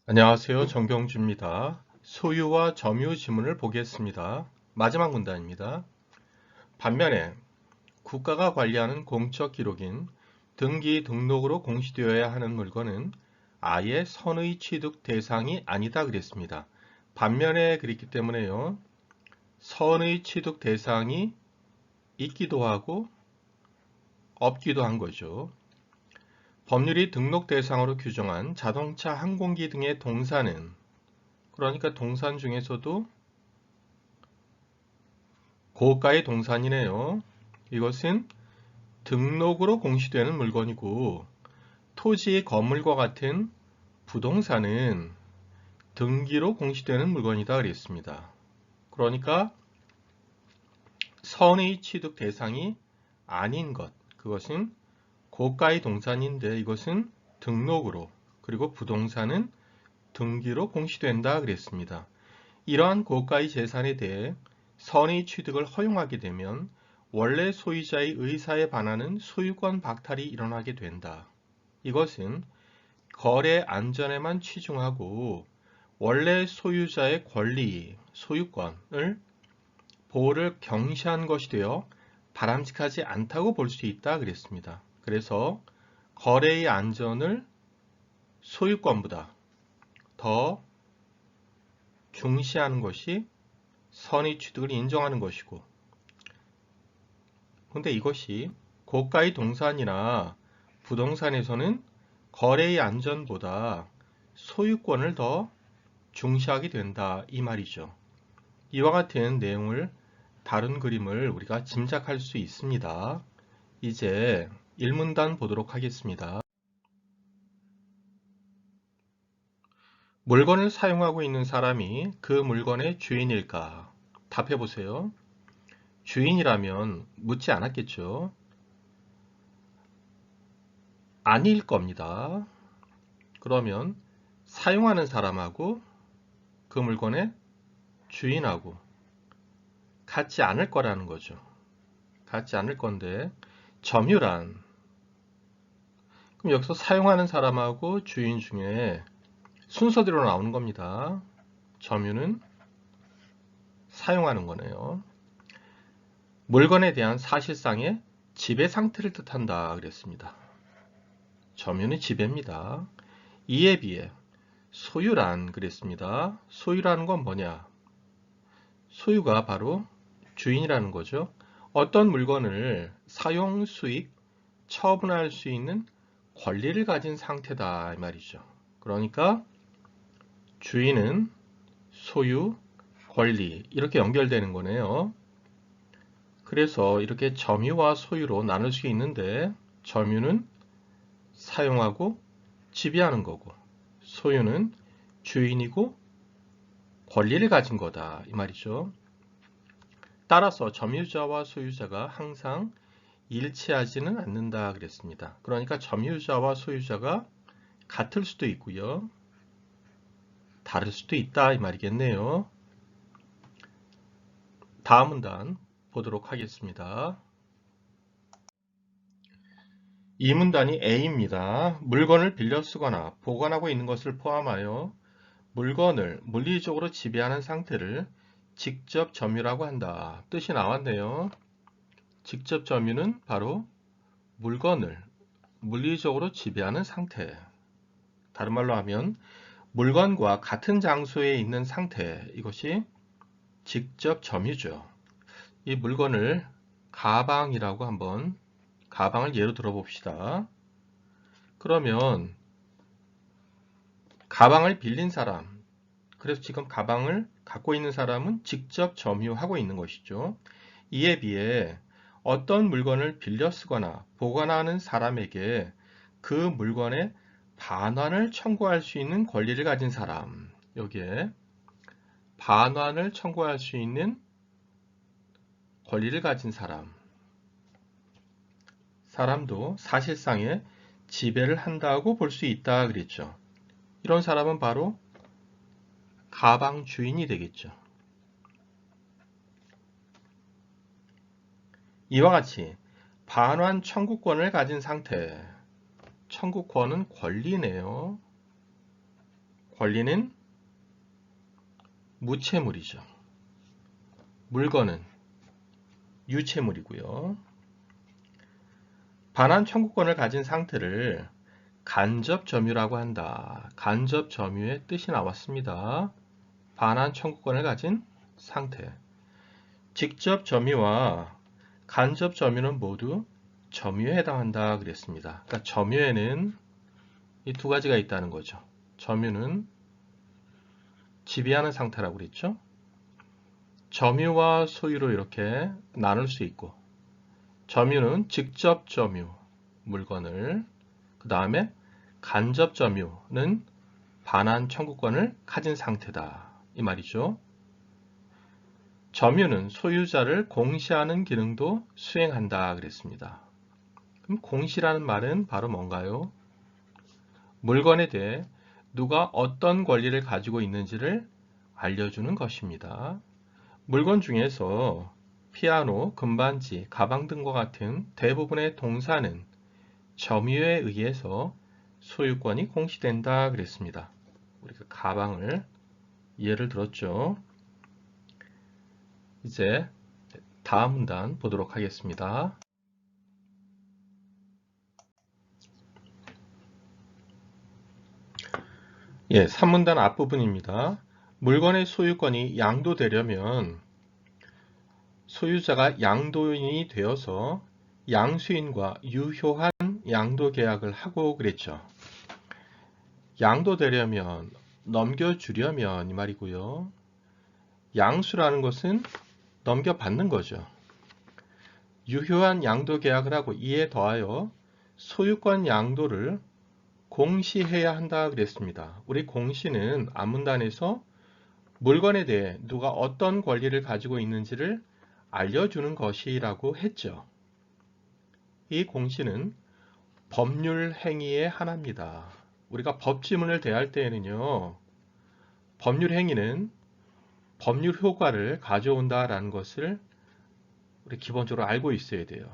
안녕하세요. 정경주입니다. 소유와 점유 지문을 보겠습니다. 마지막 문단입니다. 반면에 국가가 관리하는 공적 기록인 등기 등록으로 공시되어야 하는 물건은 아예 선의 취득 대상이 아니다 그랬습니다. 반면에 그랬기 때문에요. 선의 취득 대상이 있기도 하고 없기도 한 거죠. 법률이 등록 대상으로 규정한 자동차, 항공기 등의 동사는 그러니까 동산 중에서도 고가의 동산이네요. 이것은 등록으로 공시되는 물건이고 토지, 건물과 같은 부동산은 등기로 공시되는 물건이다 그랬습니다. 그러니까 선의 취득 대상이 아닌 것, 그것은 고가의 동산인데 이것은 등록으로 그리고 부동산은 등기로 공시된다 그랬습니다. 이러한 고가의 재산에 대해 선의 취득을 허용하게 되면 원래 소유자의 의사에 반하는 소유권 박탈이 일어나게 된다. 이것은 거래 안전에만 치중하고 원래 소유자의 권리, 소유권을 보호를 경시한 것이 되어 바람직하지 않다고 볼 수 있다 그랬습니다. 그래서 거래의 안전을 소유권보다 더 중시하는 것이 선의 취득을 인정하는 것이고, 근데 이것이 고가의 동산이나 부동산에서는 거래의 안전보다 소유권을 더 중시하게 된다 이 말이죠. 이와 같은 내용을 다룬 그림을 우리가 짐작할 수 있습니다. 이제 1문단 보도록 하겠습니다. 물건을 사용하고 있는 사람이 그 물건의 주인일까? 답해 보세요. 주인이라면 묻지 않았겠죠? 아닐 겁니다. 그러면 사용하는 사람하고 그 물건의 주인하고 같지 않을 거라는 거죠. 같지 않을 건데 점유란 그럼 여기서 사용하는 사람하고 주인 중에 순서대로 나오는 겁니다. 점유는 사용하는 거네요. 물건에 대한 사실상의 지배 상태를 뜻한다 그랬습니다. 점유는 지배입니다. 이에 비해 소유란 그랬습니다. 소유라는 건 뭐냐? 소유가 바로 주인이라는 거죠. 어떤 물건을 사용, 수익, 처분할 수 있는 권리를 가진 상태다 이 말이죠. 그러니까 주인은 소유, 권리 이렇게 연결되는 거네요. 그래서 이렇게 점유와 소유로 나눌 수 있는데 점유는 사용하고 지배하는 거고 소유는 주인이고 권리를 가진 거다 이 말이죠. 따라서 점유자와 소유자가 항상 일치하지는 않는다 그랬습니다. 그러니까 점유자와 소유자가 같을 수도 있고요. 다를 수도 있다 이 말이겠네요. 다음 문단 보도록 하겠습니다. 이 문단이 A입니다. 물건을 빌려 쓰거나 보관하고 있는 것을 포함하여 물건을 물리적으로 지배하는 상태를 직접 점유라고 한다. 뜻이 나왔네요. 직접 점유는 바로 물건을 물리적으로 지배하는 상태. 다른 말로 하면 물건과 같은 장소에 있는 상태, 이것이 직접 점유죠. 이 물건을 가방이라고 한번 가방을 예로 들어봅시다. 그러면 가방을 빌린 사람, 그래서 지금 가방을 갖고 있는 사람은 직접 점유하고 있는 것이죠. 이에 비해 어떤 물건을 빌려 쓰거나 보관하는 사람에게 그 물건의 반환을 청구할 수 있는 권리를 가진 사람, 여기에 반환을 청구할 수 있는 권리를 가진 사람도 사실상의 지배를 한다고 볼 수 있다 그랬죠. 이런 사람은 바로 가방 주인이 되겠죠. 이와 같이 반환 청구권을 가진 상태, 청구권은 권리네요. 권리는 무채물이죠. 물건은 유채물이고요. 반환 청구권을 가진 상태를 간접 점유라고 한다. 간접 점유의 뜻이 나왔습니다. 반환 청구권을 가진 상태. 직접 점유와 간접 점유는 모두 점유에 해당한다 그랬습니다. 그러니까 점유에는 이 두 가지가 있다는 거죠. 점유는 지배하는 상태라고 그랬죠. 점유와 소유로 이렇게 나눌 수 있고, 점유는 직접 점유, 물건을, 그 다음에 간접 점유는 반환 청구권을 가진 상태다. 이 말이죠. 점유는 소유자를 공시하는 기능도 수행한다 그랬습니다. 그럼 공시라는 말은 바로 뭔가요? 물건에 대해 누가 어떤 권리를 가지고 있는지를 알려주는 것입니다. 물건 중에서 피아노, 금반지, 가방 등과 같은 대부분의 동사는 점유에 의해서 소유권이 공시된다 그랬습니다. 우리가 가방을 예를 들었죠. 이제 다음 문단 보도록 하겠습니다. 예, 3문단 앞부분입니다. 물건의 소유권이 양도되려면 소유자가 양도인이 되어서 양수인과 유효한 양도 계약을 하고 그랬죠. 양도되려면, 넘겨주려면 이 말이고요. 양수라는 것은 넘겨받는 거죠. 유효한 양도 계약을 하고 이에 더하여 소유권 양도를 공시해야 한다 그랬습니다. 우리 공시는 앞문단에서 물건에 대해 누가 어떤 권리를 가지고 있는지를 알려주는 것이라고 했죠. 이 공시는 법률 행위의 하나입니다. 우리가 법지문을 대할 때에는요, 법률 행위는 법률 효과를 가져온다라는 것을 우리 기본적으로 알고 있어야 돼요.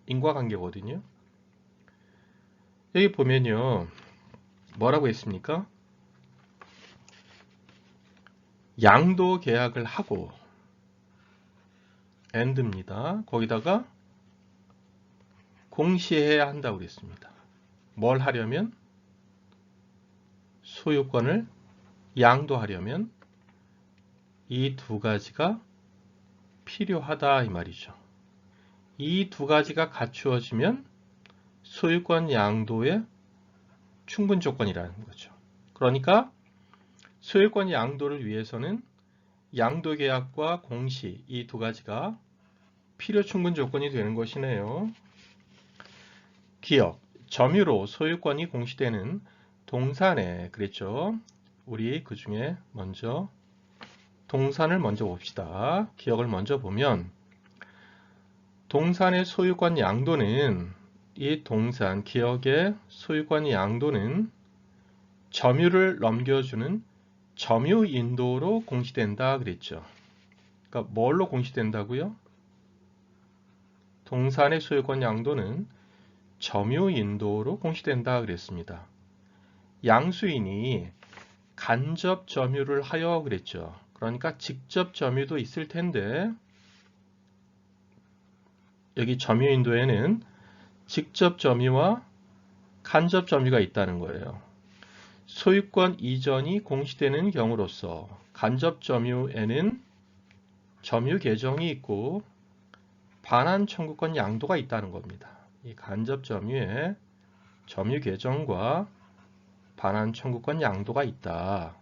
인과관계거든요. 여기 보면요, 뭐라고 했습니까? 양도 계약을 하고 and입니다. 거기다가 공시해야 한다고 그랬습니다. 뭘 하려면? 소유권을 양도하려면 이 두 가지가 필요하다 이 말이죠. 이 두 가지가 갖추어지면 소유권 양도의 충분 조건이라는 거죠. 그러니까 소유권 양도를 위해서는 양도계약과 공시 이 두 가지가 필요 충분 조건이 되는 것이네요. 기억, 점유로 소유권이 공시되는 동산에 그랬죠. 우리 그 중에 먼저 동산을 먼저 봅시다. 기억을 먼저 보면 동산의 소유권 양도는 이 동산, 기억의 소유권 양도는 점유를 넘겨주는 점유 인도로 공시된다 그랬죠. 그러니까 뭘로 공시된다고요? 동산의 소유권 양도는 점유 인도로 공시된다 그랬습니다. 양수인이 간접 점유를 하여 그랬죠. 그러니까 직접 점유도 있을 텐데 여기 점유 인도에는 직접 점유와 간접 점유가 있다는 거예요. 소유권 이전이 공시되는 경우로서 간접 점유에는 점유 계정이 있고 반환 청구권 양도가 있다는 겁니다. 이 간접 점유에 점유 계정과 반환 청구권 양도가 있다.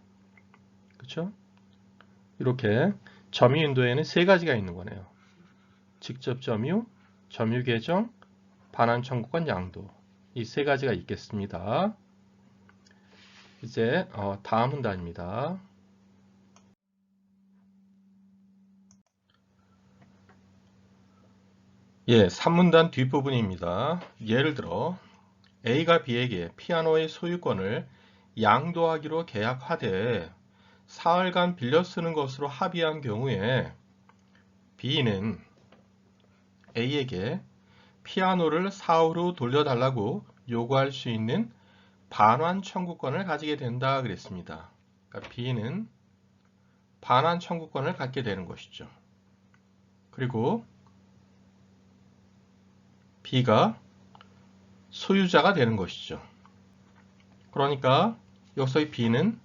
그렇죠? 이렇게 점유 인도에는 세 가지가 있는 거네요. 직접 점유, 점유 계정, 반환 청구권 양도. 이 세 가지가 있겠습니다. 이제 다음 문단입니다. 예, 3문단 뒷부분입니다. 예를 들어 A가 B에게 피아노의 소유권을 양도하기로 계약하되 사흘간 빌려 쓰는 것으로 합의한 경우에 B는 A에게 피아노를 사흘 후 돌려달라고 요구할 수 있는 반환 청구권을 가지게 된다 그랬습니다. 그러니까 B는 반환 청구권을 갖게 되는 것이죠. 그리고 B가 소유자가 되는 것이죠. 그러니까 여기서의 B는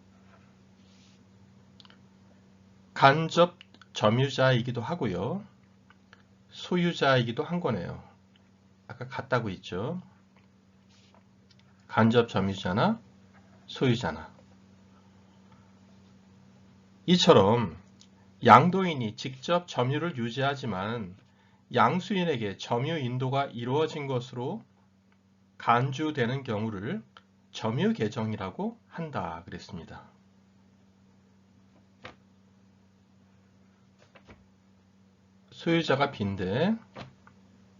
간접 점유자이기도 하고요. 소유자이기도 한 거네요. 아까 같다고 했죠. 간접 점유자나 소유자나. 이처럼 양도인이 직접 점유를 유지하지만 양수인에게 점유 인도가 이루어진 것으로 간주되는 경우를 점유 계정이라고 한다 그랬습니다. 소유자가 B인데,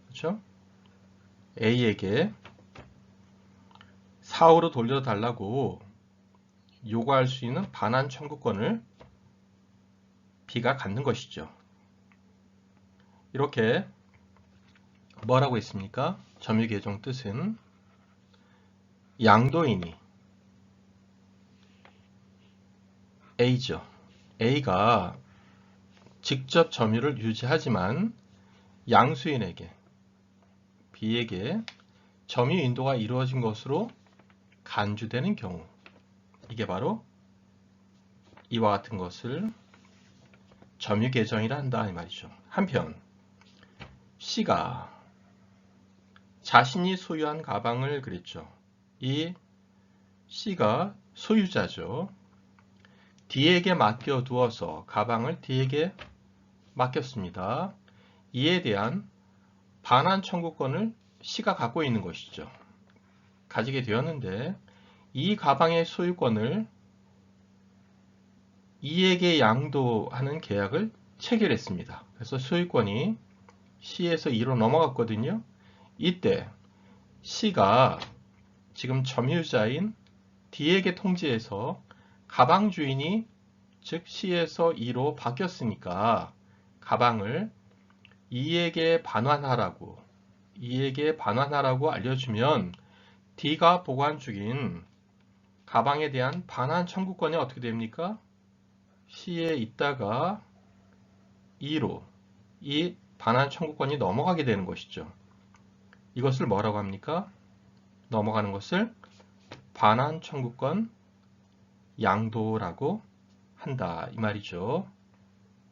그렇죠? A에게 사후로 돌려달라고 요구할 수 있는 반환 청구권을 B가 갖는 것이죠. 이렇게 뭐라고 했습니까? 점유 계정 뜻은 양도인이 A죠. A가 직접 점유를 유지하지만 양수인에게 B에게 점유 인도가 이루어진 것으로 간주되는 경우, 이게 바로 이와 같은 것을 점유 계정이라 한다 이 말이죠. 한편 C가 자신이 소유한 가방을 그랬죠. 이 C가 소유자죠. D에게 맡겨두어서 가방을 D에게 맡겼습니다. 이에 대한 반환 청구권을 C가 갖고 있는 것이죠. 가지게 되었는데 이 가방의 소유권을 E에게 양도하는 계약을 체결했습니다. 그래서 소유권이 C에서 E로 넘어갔거든요. 이때 C가 지금 점유자인 D에게 통지해서 가방 주인이 즉 C에서 E로 바뀌었으니까 가방을 E에게 반환하라고 알려주면 D가 보관 중인 가방에 대한 반환 청구권이 어떻게 됩니까? C에 있다가 E로 이 반환 청구권이 넘어가게 되는 것이죠. 이것을 뭐라고 합니까? 넘어가는 것을 반환 청구권 양도라고 한다 이 말이죠.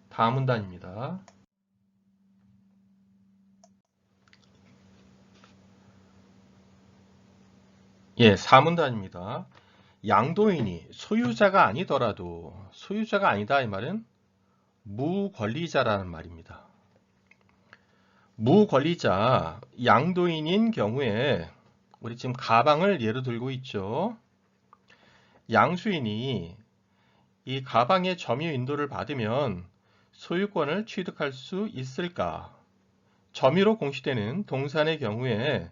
다음 문단입니다. 예, 4문단입니다. 양도인이 소유자가 아니더라도 소유자가 아니다 이 말은 무권리자라는 말입니다. 무권리자, 양도인인 경우에 우리 지금 가방을 예로 들고 있죠. 양수인이 이 가방의 점유 인도를 받으면 소유권을 취득할 수 있을까? 점유로 공시되는 동산의 경우에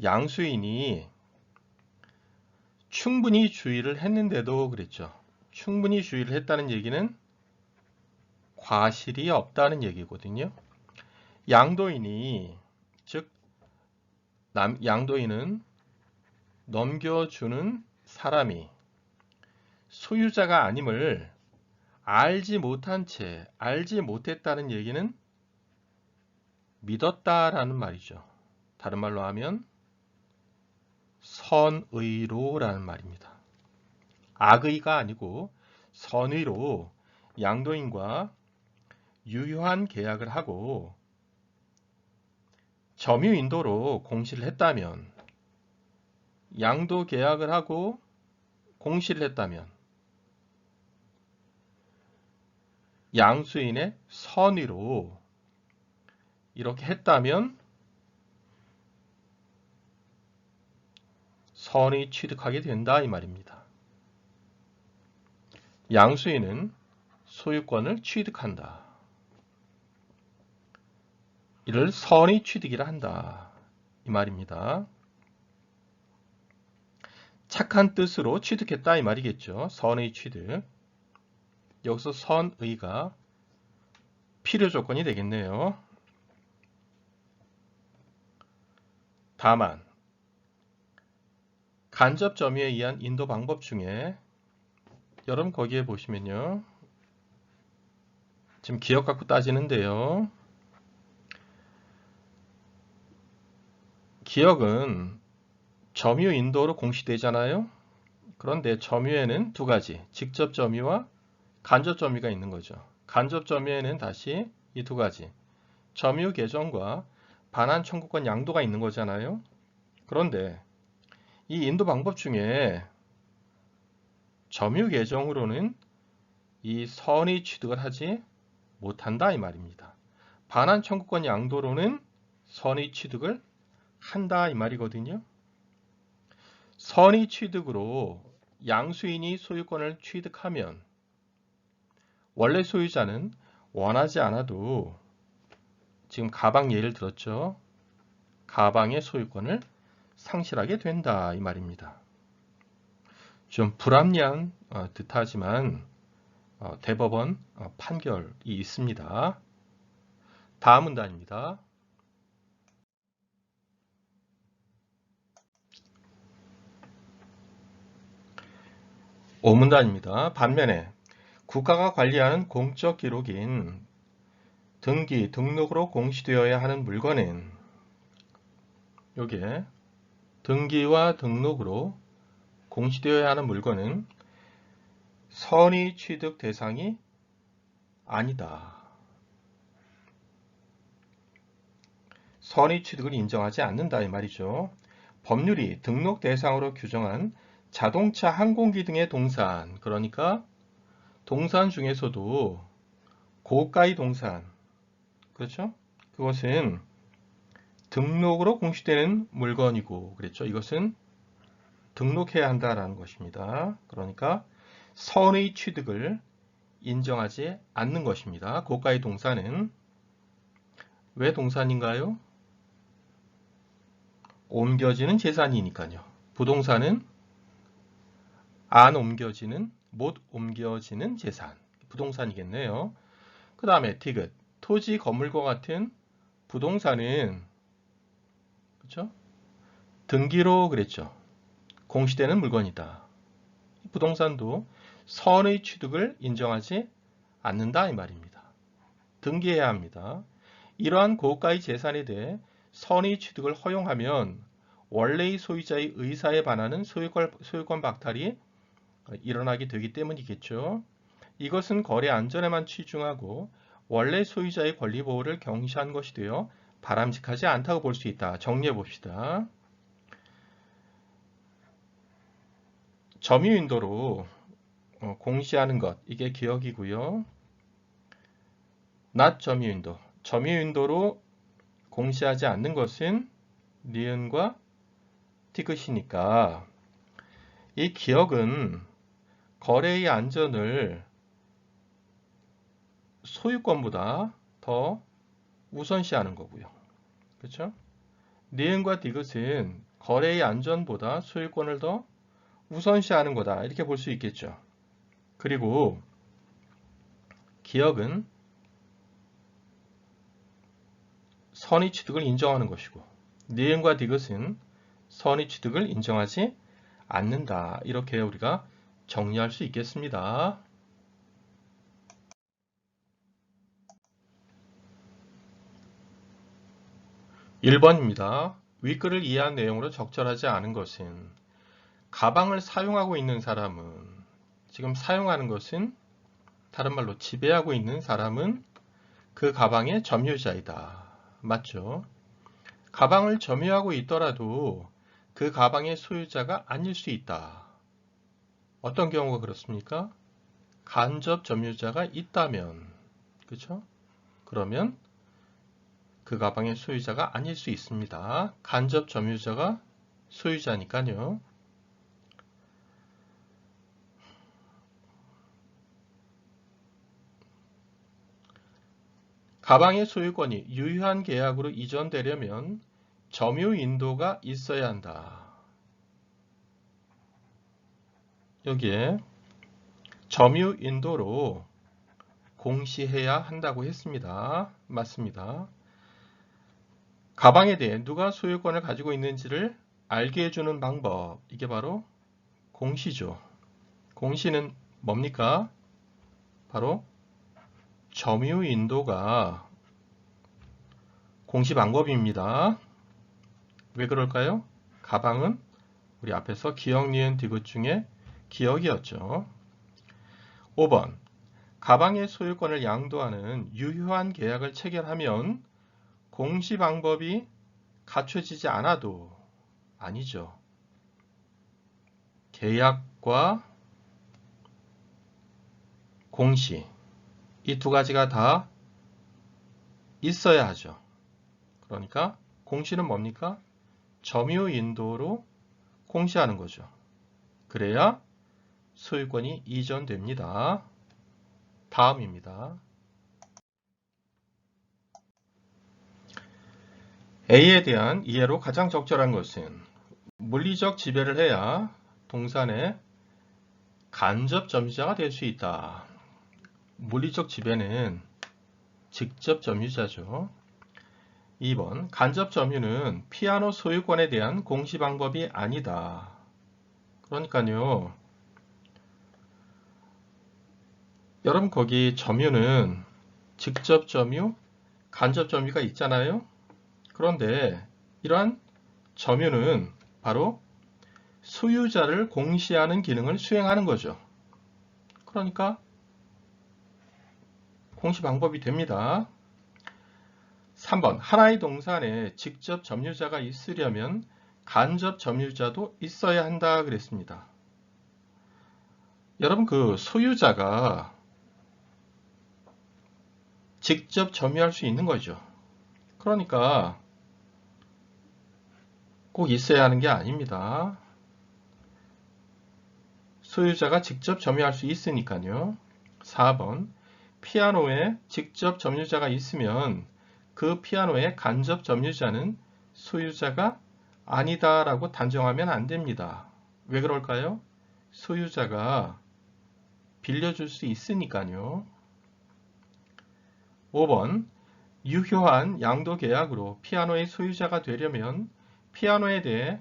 양수인이 충분히 주의를 했는데도 그랬죠. 충분히 주의를 했다는 얘기는 과실이 없다는 얘기거든요. 양도인이 즉 양도인은 넘겨주는 사람이 소유자가 아님을 알지 못했다는 얘기는 믿었다라는 말이죠. 다른 말로 하면 선의로라는 말입니다. 악의가 아니고 선의로 양도인과 유효한 계약을 하고 점유 인도로 공시를 했다면, 양도 계약을 하고 공시를 했다면 양수인의 선의로 이렇게 했다면 선의 취득하게 된다 이 말입니다. 양수인은 소유권을 취득한다. 이를 선의 취득이라 한다 이 말입니다. 착한 뜻으로 취득했다 이 말이겠죠. 선의 취득. 여기서 선의가 필요 조건이 되겠네요. 다만 간접 점유에 의한 인도 방법 중에 여러분 거기에 보시면요. 지금 기억 갖고 따지는데요. 기억은 점유 인도로 공시되잖아요. 그런데 점유에는 두 가지, 직접 점유와 간접 점유가 있는 거죠. 간접 점유에는 다시 이 두 가지, 점유 계정과 반환 청구권 양도가 있는 거잖아요. 그런데 이 인도 방법 중에 점유 계정으로는 이 선의 취득을 하지 못한다 이 말입니다. 반환 청구권 양도로는 선의 취득을 한다 이 말이거든요. 선의 취득으로 양수인이 소유권을 취득하면 원래 소유자는 원하지 않아도 지금 가방 예를 들었죠. 가방의 소유권을 상실하게 된다 이 말입니다. 좀 불합리한 듯하지만 대법원 판결이 있습니다. 다음 문단입니다. 5문단입니다. 반면에 국가가 관리하는 공적 기록인 등기, 등록으로 공시되어야 하는 물건은 요게 등기와 등록으로 공시되어야 하는 물건은 선의 취득 대상이 아니다. 선의 취득을 인정하지 않는다 이 말이죠. 법률이 등록 대상으로 규정한 자동차, 항공기 등의 동산, 그러니까 동산 중에서도 고가의 동산, 그렇죠? 그것은 등록으로 공시되는 물건이고, 그랬죠? 이것은 등록해야 한다라는 것입니다. 그러니까 선의 취득을 인정하지 않는 것입니다. 고가의 동산은 왜 동산인가요? 옮겨지는 재산이니까요. 부동산은 안 옮겨지는, 못 옮겨지는 재산, 부동산이겠네요. 그 다음에 디귿, 토지, 건물과 같은 부동산은 그렇죠? 등기로 그랬죠. 공시되는 물건이다. 부동산도 선의 취득을 인정하지 않는다 이 말입니다. 등기해야 합니다. 이러한 고가의 재산에 대해 선의 취득을 허용하면 원래의 소유자의 의사에 반하는 소유권 박탈이 일어나게 되기 때문이겠죠. 이것은 거래 안전에만 치중하고 원래 소유자의 권리 보호를 경시한 것이 되어 바람직하지 않다고 볼 수 있다. 정리해 봅시다. 점유인도로 공시하는 것, 이게 기억이고요. not 점유인도, 점유인도로 공시하지 않는 것은 니은과 티귿이니까 이 기억은 거래의 안전을 소유권보다 더 우선시하는 거고요. 그렇죠? 니은과 디귿은 거래의 안전보다 소유권을 더 우선시하는 거다. 이렇게 볼 수 있겠죠. 그리고 기억은 선의 취득을 인정하는 것이고 니은과 디귿은 선의 취득을 인정하지 않는다. 이렇게 우리가 정리할 수 있겠습니다. 1번입니다. 윗글을 이해한 내용으로 적절하지 않은 것은 가방을 사용하고 있는 사람은 지금 사용하는 것은 다른 말로 지배하고 있는 사람은 그 가방의 점유자이다. 맞죠? 가방을 점유하고 있더라도 그 가방의 소유자가 아닐 수 있다. 어떤 경우가 그렇습니까? 간접 점유자가 있다면, 그렇죠? 그러면 그 가방의 소유자가 아닐 수 있습니다. 간접 점유자가 소유자니까요. 가방의 소유권이 유효한 계약으로 이전되려면 점유 인도가 있어야 한다. 여기에 점유 인도로 공시해야 한다고 했습니다. 맞습니다. 가방에 대해 누가 소유권을 가지고 있는지를 알게 해주는 방법, 이게 바로 공시죠. 공시는 뭡니까? 바로 점유 인도가 공시 방법입니다. 왜 그럴까요? 가방은 우리 앞에서 기역, 니은, 디귿 중에 기역이었죠. 5번. 가방의 소유권을 양도하는 유효한 계약을 체결하면 공시 방법이 갖춰지지 않아도 아니죠. 계약과 공시 이 두 가지가 다 있어야 하죠. 그러니까 공시는 뭡니까? 점유 인도로 공시하는 거죠. 그래야 소유권이 이전됩니다. 다음입니다. A에 대한 이해로 가장 적절한 것은 물리적 지배를 해야 동산의 간접 점유자가 될 수 있다. 물리적 지배는 직접 점유자죠. 2번. 간접 점유는 피아노 소유권에 대한 공시 방법이 아니다. 그러니까요. 여러분 거기 점유는 직접 점유, 간접 점유가 있잖아요. 그런데 이러한 점유는 바로 소유자를 공시하는 기능을 수행하는 거죠. 그러니까 공시 방법이 됩니다. 3번. 하나의 동산에 직접 점유자가 있으려면 간접 점유자도 있어야 한다 그랬습니다. 여러분 그 소유자가 직접 점유할 수 있는 거죠. 그러니까 꼭 있어야 하는 게 아닙니다. 소유자가 직접 점유할 수 있으니까요. 4번. 피아노에 직접 점유자가 있으면 그 피아노의 간접 점유자는 소유자가 아니다라고 단정하면 안 됩니다. 왜 그럴까요? 소유자가 빌려줄 수 있으니까요. 5번. 유효한 양도 계약으로 피아노의 소유자가 되려면 피아노에 대해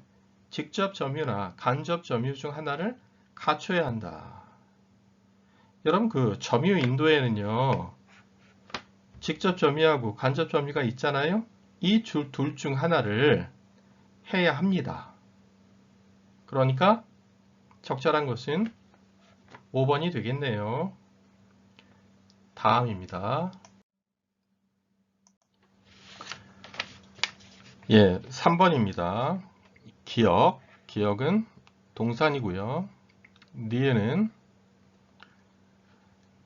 직접 점유나 간접 점유 중 하나를 갖춰야 한다. 여러분 그 점유 인도에는요. 직접 점유하고 간접 점유가 있잖아요. 이 둘 중 하나를 해야 합니다. 그러니까 적절한 것은 5번이 되겠네요. 다음입니다. 예, 3번입니다. 기역, 기역은 동산이고요. 니은은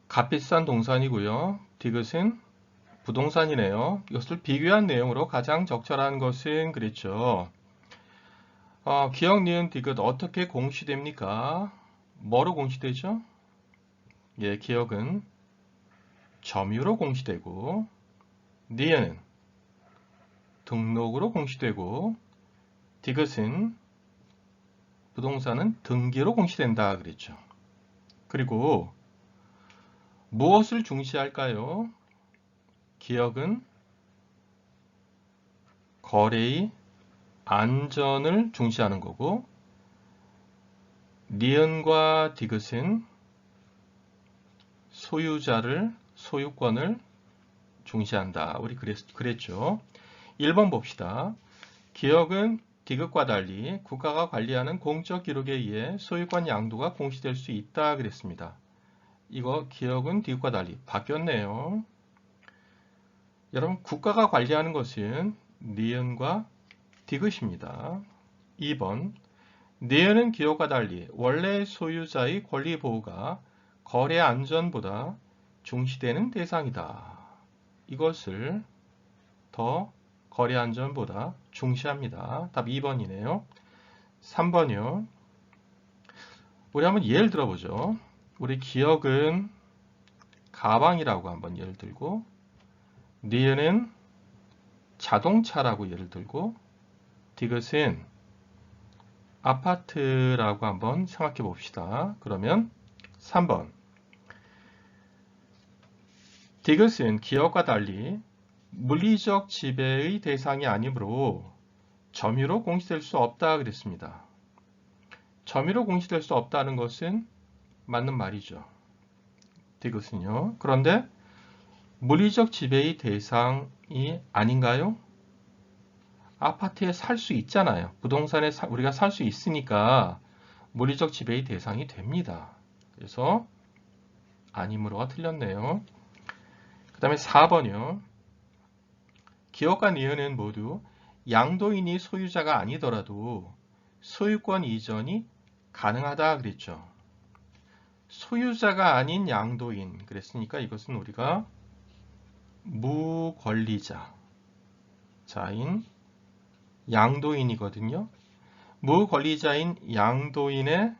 값비싼 동산이고요. 디귿은 부동산이네요. 이것을 비교한 내용으로 가장 적절한 것은 그랬죠. 기역, 니은, 디귿 어떻게 공시됩니까? 뭐로 공시되죠? 예, 기역은 점유로 공시되고 니은은 등록으로 공시되고 디귿은 부동산은 등기로 공시된다 그랬죠. 그리고 무엇을 중시할까요? 기역은 거래의 안전을 중시하는 거고 니은과 디귿은 소유권을 중시한다. 우리 그랬죠. 1번 봅시다. 기역은 디귿과 달리 국가가 관리하는 공적 기록에 의해 소유권 양도가 공시될 수 있다 그랬습니다. 이거 기역은 디귿과 달리 바뀌었네요. 여러분 국가가 관리하는 것은 니은과 디귿입니다. 2번. 니은은 기역과 달리 원래 소유자의 권리 보호가 거래 안전보다 중시되는 대상이다. 이것을 더 거래 안전보다 중시합니다. 답 2번이네요. 3번이요. 우리 한번 예를 들어보죠. 우리 기역은 가방이라고 한번 예를 들고 니은은 자동차라고 예를 들고 디귿은 아파트라고 한번 생각해 봅시다. 그러면 3번. 디귿은 기역과 달리 물리적 지배의 대상이 아니므로 점유로 공시될 수 없다 그랬습니다. 점유로 공시될 수 없다는 것은 맞는 말이죠. 디귿은요. 그런데 물리적 지배의 대상이 아닌가요? 아파트에 살 수 있잖아요. 부동산에 우리가 살 수 있으니까 물리적 지배의 대상이 됩니다. 그래서 아니므로가 틀렸네요. 그 다음에 4번이요. 기업과 니은은 모두 양도인이 소유자가 아니더라도 소유권 이전이 가능하다 그랬죠. 소유자가 아닌 양도인 그랬으니까 이것은 우리가 무권리자인 양도인이거든요. 무권리자인 양도인의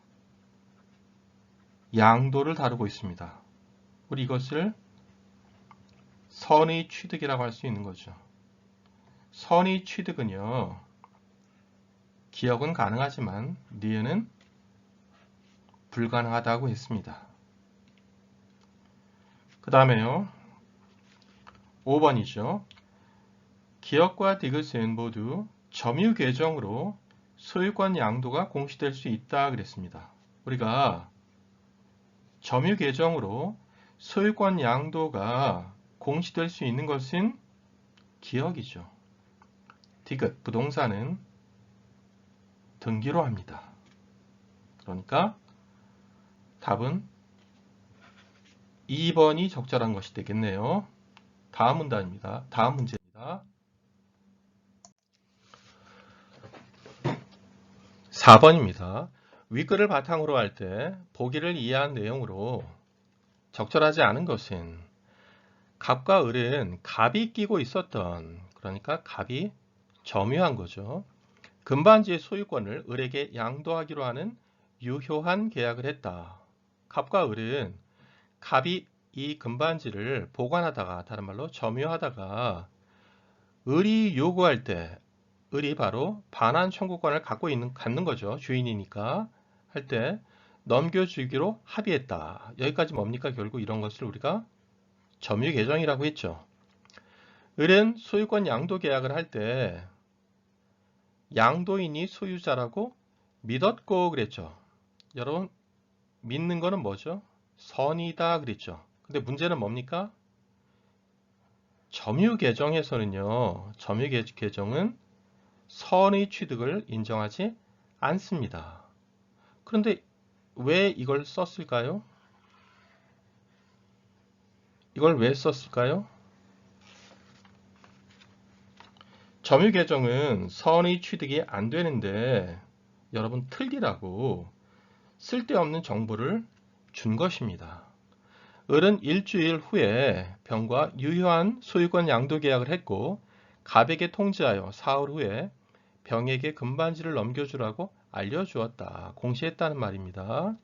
양도를 다루고 있습니다. 우리 이것을 선의 취득이라고 할 수 있는 거죠. 선의 취득은요. 기억은 가능하지만 니은은 불가능하다고 했습니다. 그 다음에요. 5번이죠. 기업과 디귿은 모두 점유 계정으로 소유권 양도가 공시될 수 있다 그랬습니다. 우리가 점유 계정으로 소유권 양도가 공시될 수 있는 것은 기억이죠. 디귿, 부동산은 등기로 합니다. 그러니까 답은 2번이 적절한 것이 되겠네요. 다음 문단입니다. 다음 문제입니다. 4번입니다. 윗글을 바탕으로 할 때 보기를 이해한 내용으로 적절하지 않은 것은 갑과 을은 갑이 끼고 있었던, 그러니까 갑이 점유한 거죠. 금반지의 소유권을 을에게 양도하기로 하는 유효한 계약을 했다. 갑과 을은 갑이 이 금반지를 보관하다가, 다른 말로 점유하다가 을이 요구할 때 을이 바로 반환 청구권을 갖는 거죠. 주인이니까 할 때 넘겨주기로 합의했다. 여기까지 뭡니까? 결국 이런 것을 우리가 점유 계정이라고 했죠. 을은 소유권 양도 계약을 할 때 양도인이 소유자라고 믿었고 그랬죠. 여러분 믿는 거는 뭐죠? 선이다 그랬죠. 근데 문제는 뭡니까? 점유 계정에서는요. 점유 계정은 선의 취득을 인정하지 않습니다. 그런데 왜 이걸 썼을까요? 이걸 왜 썼을까요? 점유 계정은 선의 취득이 안 되는데 여러분 틀리라고 쓸데없는 정보를 준 것입니다. 을은 일주일 후에 병과 유효한 소유권 양도 계약을 했고 갑에게 통지하여 사흘 후에 병에게 금반지를 넘겨주라고 알려주었다. 공시했다는 말입니다.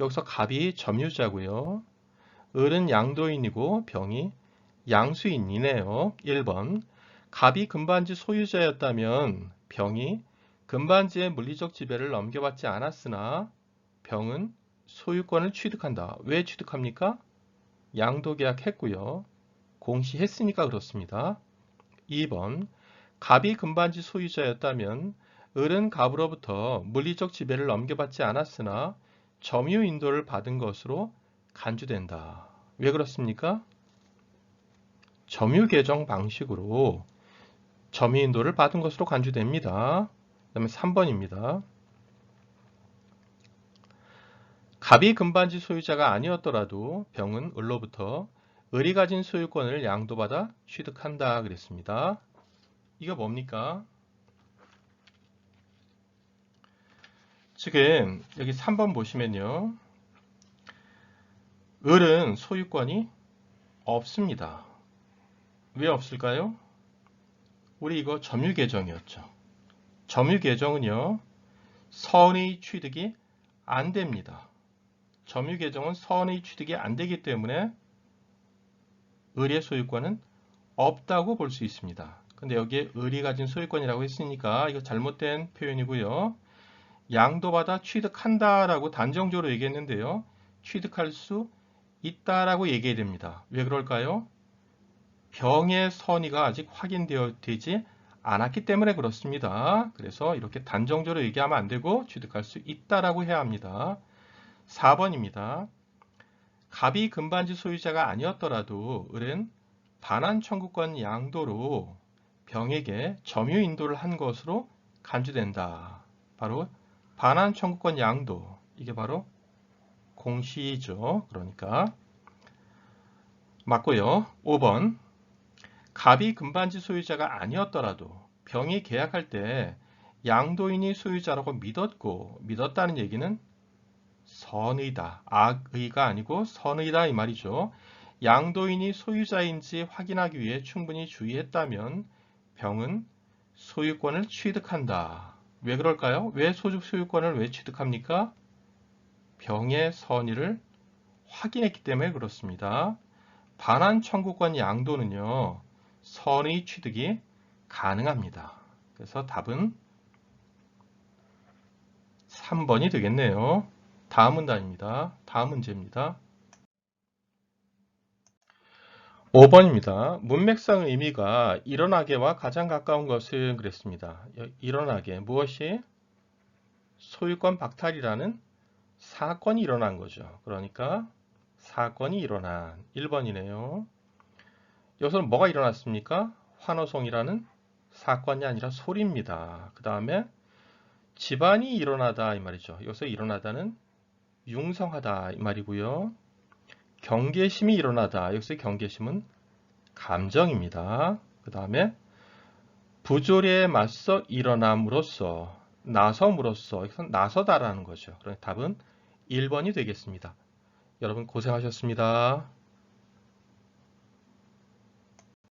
여기서 갑이 점유자고요. 을은 양도인이고 병이 양수인이네요. 1번. 갑이 금반지 소유자였다면 병이 금반지의 물리적 지배를 넘겨받지 않았으나 병은 소유권을 취득한다. 왜 취득합니까? 양도계약 했고요. 공시했으니까 그렇습니다. 2번. 갑이 금반지 소유자였다면 을은 갑으로부터 물리적 지배를 넘겨받지 않았으나 점유 인도를 받은 것으로 간주된다. 왜 그렇습니까? 점유 계정 방식으로 점유 인도를 받은 것으로 간주됩니다. 그 다음에 3번입니다. 갑이 금반지 소유자가 아니었더라도 병은 을로부터 을이 가진 소유권을 양도받아 취득한다 그랬습니다. 이거 뭡니까? 지금 여기 3번 보시면요. 을은 소유권이 없습니다. 왜 없을까요? 우리 이거 점유 계정이었죠. 점유 계정은요. 선의 취득이 안 됩니다. 점유 계정은 선의 취득이 안 되기 때문에 을의 소유권은 없다고 볼 수 있습니다. 근데 여기에 을이 가진 소유권이라고 했으니까 이거 잘못된 표현이고요. 양도받아 취득한다라고 단정적으로 얘기했는데요. 취득할 수 있다라고 얘기해야 됩니다. 왜 그럴까요? 병의 선의가 아직 확인되지 않았기 때문에 그렇습니다. 그래서 이렇게 단정적으로 얘기하면 안 되고 취득할 수 있다라고 해야 합니다. 4번입니다. 갑이 금반지 소유자가 아니었더라도 을은 반환 청구권 양도로 병에게 점유 인도를 한 것으로 간주된다. 바로 반환 청구권 양도. 이게 바로 공시죠. 그러니까 맞고요. 5번. 갑이 금반지 소유자가 아니었더라도 병이 계약할 때 양도인이 소유자라고 믿었다는 얘기는 선의다. 악의가 아니고 선의다 이 말이죠. 양도인이 소유자인지 확인하기 위해 충분히 주의했다면 병은 소유권을 취득한다. 왜 그럴까요? 왜 소유권을 왜 취득합니까? 병의 선의를 확인했기 때문에 그렇습니다. 반환 청구권 양도는요, 선의 취득이 가능합니다. 그래서 답은 3번이 되겠네요. 다음 문단입니다. 다음 문제입니다. 5번입니다. 문맥상 의미가 일어나게와 가장 가까운 것은 그랬습니다. 일어나게 무엇이? 소유권 박탈이라는 사건이 일어난 거죠. 그러니까 사건이 일어난 1번이네요. 여기서는 뭐가 일어났습니까? 환호성이라는 사건이 아니라 소리입니다. 그 다음에 집안이 일어나다 이 말이죠. 여기서 일어나다는 융성하다 이 말이고요. 경계심이 일어나다. 여기서 경계심은 감정입니다. 그 다음에 부조리에 맞서 일어남으로써 나섬으로써 여기서 나서다라는 거죠. 그러니까 답은 1번이 되겠습니다. 여러분 고생하셨습니다.